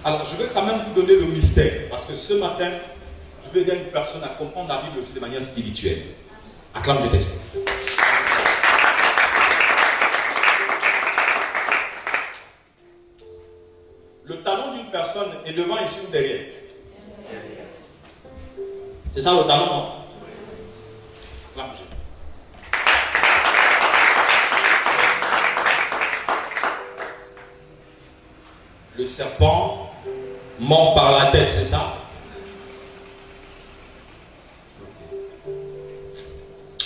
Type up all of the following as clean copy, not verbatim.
Alors, je vais quand même vous donner le mystère, parce que ce matin, je vais aider une personne à comprendre la Bible aussi de manière spirituelle. Acclame, je t'explique. Le talon d'une personne est devant ici ou derrière? C'est ça le talon, non? Acclame, je. Le serpent mord par la tête, c'est ça?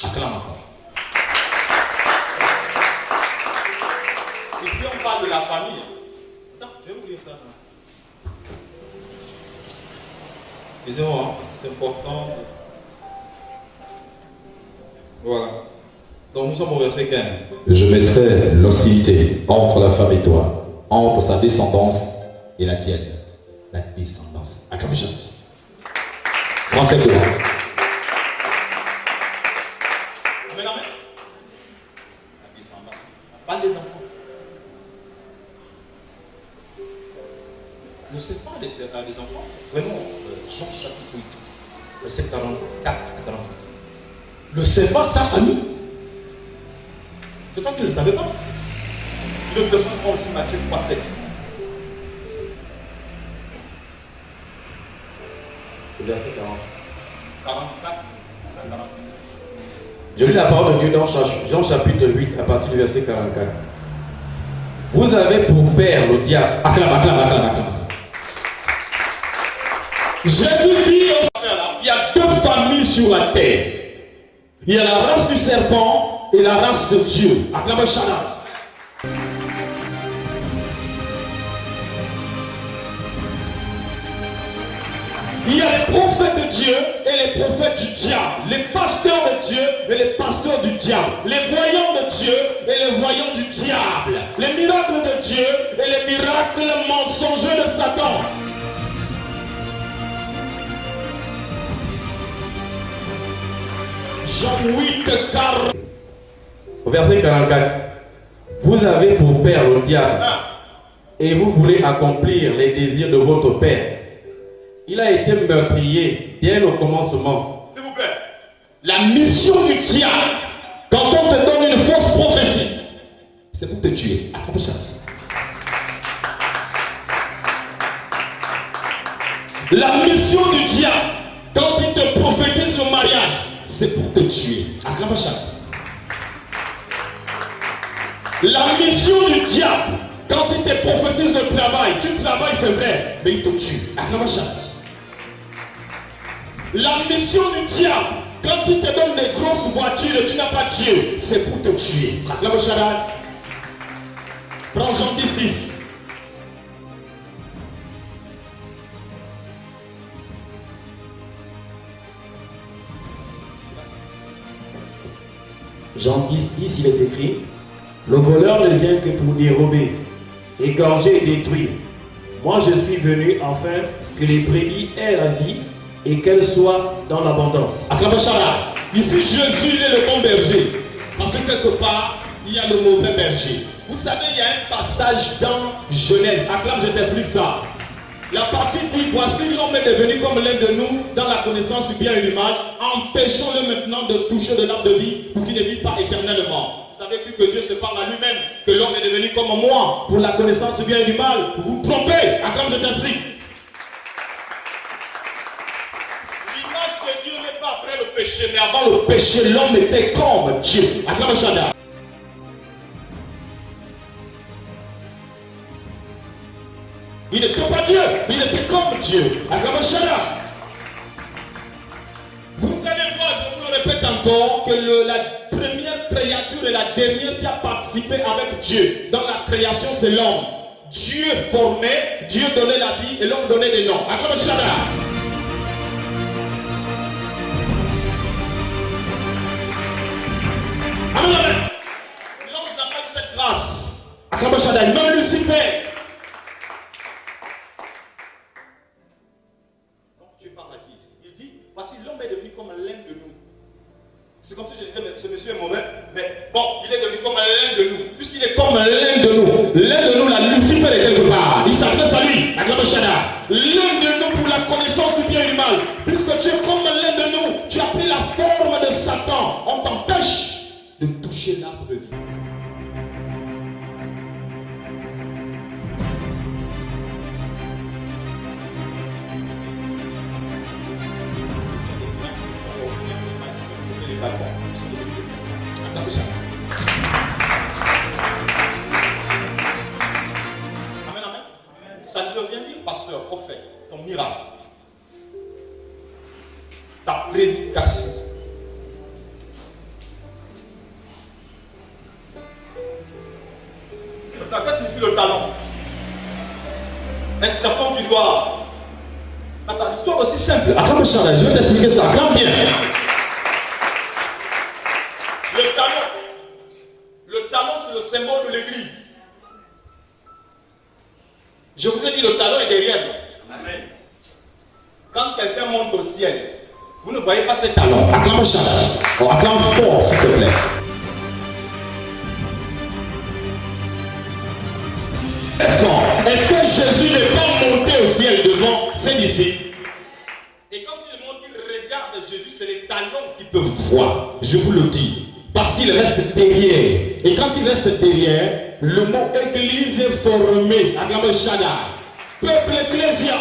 Acclame encore. Ici, on parle de la famille. Non, je vais vous dire ça. Excusez-moi, c'est important. Voilà. Donc, nous sommes au verset 15. Je mettrai l'hostilité entre la femme et toi, entre sa descendance et la tienne. La descendance. Acclame Jean. Français de là. Amen, amen. La descendance. Pas les enfants. Ne sais pas des enfants. Vraiment, Jean chapitre 8, verset 44 à 48. Le serpent, sa famille. C'est toi qui ne le savais pas. Une autre personne prend aussi Matthieu 3, 7. Le verset 44 à 48. Je lis la parole de Dieu dans Jean chapitre 8 à partir du verset 44. Vous avez pour père le diable. Acclame, acclame, acclame, acclame. Jésus dit, il y a deux familles sur la terre. Il y a la race du serpent et la race de Dieu. Acclame Shana. Il y a les prophètes de Dieu et les prophètes du diable. Les pasteurs de Dieu et les pasteurs du diable. Les voyants de Dieu et les voyants du diable. Les miracles de Dieu et les miracles mensongers de Satan. Jean 8, 40. Au verset 44. Vous avez pour père le diable. Et vous voulez accomplir les désirs de votre père. Il a été meurtrier dès le commencement. S'il vous plaît. La mission du diable, quand on te donne une fausse prophétie, c'est pour te tuer. Acclame ça. La mission du diable, quand il te prophétise le mariage, c'est pour te tuer. Acclame ça. La mission du diable, quand il te prophétise le travail, tu travailles, c'est vrai, mais il te tue. Acclame ça. La mission du diable, quand il te donne des grosses voitures et tu n'as pas Dieu, c'est pour te tuer. Acclame Shaddai. Prends Jean 10, 10. Jean 10, 10, il est écrit: le voleur ne vient que pour dérober, égorger et détruire. Moi je suis venu afin que les brebis aient la vie et qu'elles soient dans l'abondance. Acclame Shaddai. Ici Jésus il est le bon berger. Parce que quelque part, il y a le mauvais berger. Vous savez, il y a un passage dans Genèse. Acclame, je t'explique ça. La partie dit, voici l'homme est devenu comme l'un de nous dans la connaissance du bien et du mal. Empêchons-le maintenant de toucher de l'arbre de vie pour qu'il ne vive pas éternellement. Vous avez cru que Dieu se parle à lui-même, que l'homme est devenu comme moi pour la connaissance du bien et du mal. Vous vous trompez. Acclame, je t'explique. L'image de Dieu n'est pas après le péché, mais avant le péché, l'homme était comme Dieu. Acclame Shaddai. Il n'était pas Dieu, il était comme Dieu. Acclame Shaddai. Vous allez voir, je vous le répète encore, que la première créature et la dernière qui a participé avec Dieu dans la création, c'est l'homme. Dieu formait, Dieu donnait la vie et l'homme donnait des noms. Acclame Shaddai. Amen. L'ange n'a pas eu cette grâce. Acclame Shaddai. Même Lucifer. Donc tu parles à qui ici? Il dit, voici l'homme est devenu comme l'un de nous. C'est comme si je disais, mais ce monsieur est mauvais. Mais bon, il est devenu comme l'un de nous. Puisqu'il est comme l'un de nous, la Lucifer est quelque part. Il s'adresse à lui. Acclame Shaddai. l'un de nous pour la connaissance du bien et du mal. Puisque tu es comme l'un de nous, tu as pris la forme de Satan. On t'empêche de toucher l'arbre de vie. Amen, amen. Ça ne veut rien dire, pasteur, prophète, ton miracle, ta prédication. Qu'est-ce que signifie le talent? Un serpent qui doit. Attends, l'histoire aussi simple. Attends, je vais t'expliquer ça. Acclame bien. Le talon, c'est le symbole de l'église. Je vous ai dit, le talon est derrière nous. Amen. Quand quelqu'un monte au ciel, vous ne voyez pas ses talons. Acclame Charles. Acclame fort, s'il te plaît. Est-ce que Jésus n'est pas monté au ciel devant ses disciples? Et quand il monte, il regarde Jésus, c'est les talons qui peuvent voir. Je vous le dis. Parce qu'il reste derrière. Et quand il reste derrière, le mot église est formé. Acclame Shaddai. Peuple ecclésia.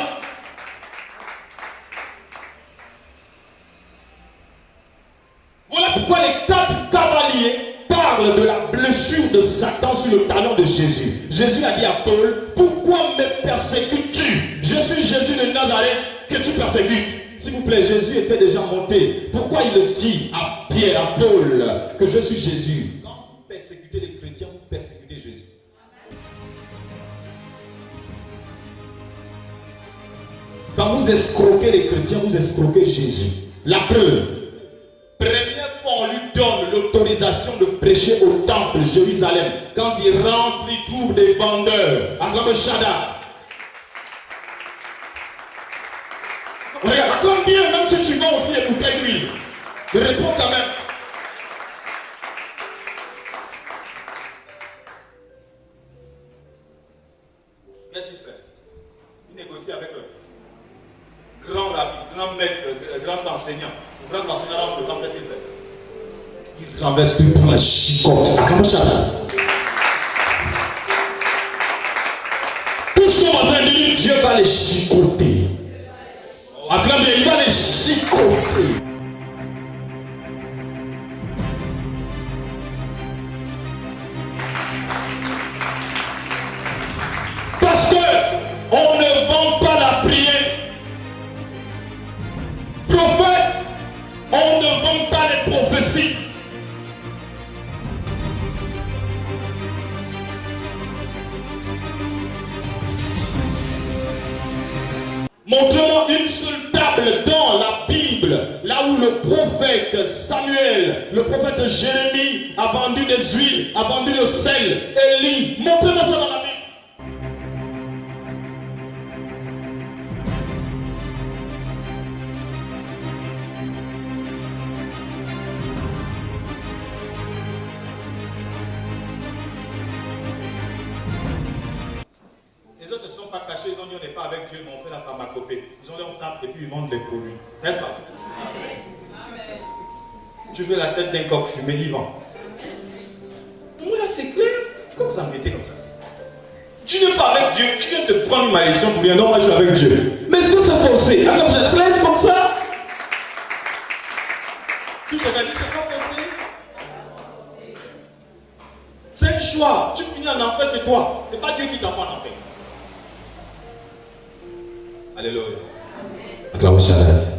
Voilà pourquoi les 4 cavaliers parlent de la blessure de Satan sur le talon de Jésus. Jésus a dit à Paul, pourquoi me persécutes-tu? Je suis Jésus de Nazareth que tu persécutes. S'il vous plaît, Jésus était déjà monté. Pourquoi il le dit à Pierre, à Paul, que je suis Jésus? Quand vous persécutez les chrétiens, vous persécutez Jésus. Quand vous escroquez les chrétiens, vous escroquez Jésus. La preuve. Première fois, on lui donne l'autorisation de prêcher au temple de Jérusalem. Quand il rentre, il trouve des vendeurs. Acclame Shaddai. Regarde, acclame bien, même si tu vends aussi les bouteilles d'huile. Je réponds quand même. Qu'est-ce qu'il fait? Il négocie avec eux. Grand maître, grand enseignant. Le grand enseignant rentre le temps, qu'est-ce qu'il fait? Il renverse tout pour la chicotte. Acclame Shaddai. Tout ce qu'on va dire, Dieu va les chicoter. Acclame bien, il va les chicoter. Parce que on ne vend pas la prière. Prophète, on ne vend pas les prophéties. Montre-moi une seule table dans la Bible, là où le prophète Samuel, le prophète Jérémie a vendu des huiles, a vendu le sel, Élie. Montrez-moi ça dans la Bible. Les autres ne sont pas cachés, ils ont dit on n'est pas avec Dieu, mais on fait la pharmacopée. Ils ont leur table et puis ils vendent des produits. N'est-ce pas? Amen. Tu veux la tête d'un coq fumé, il vend. Moi là c'est clair. Pourquoi vous embêtez comme ça? Tu n'es pas avec Dieu, tu viens te prendre une malédiction pour dire non, moi je suis avec Dieu. Mais est-ce que c'est forcé? Alors je te laisse comme ça. Tu sais, c'est pas forcé. C'est un choix. Tu finis en enfer, c'est toi. C'est pas Dieu qui t'envoie en enfer. Alléluia. Acclame Shaddai.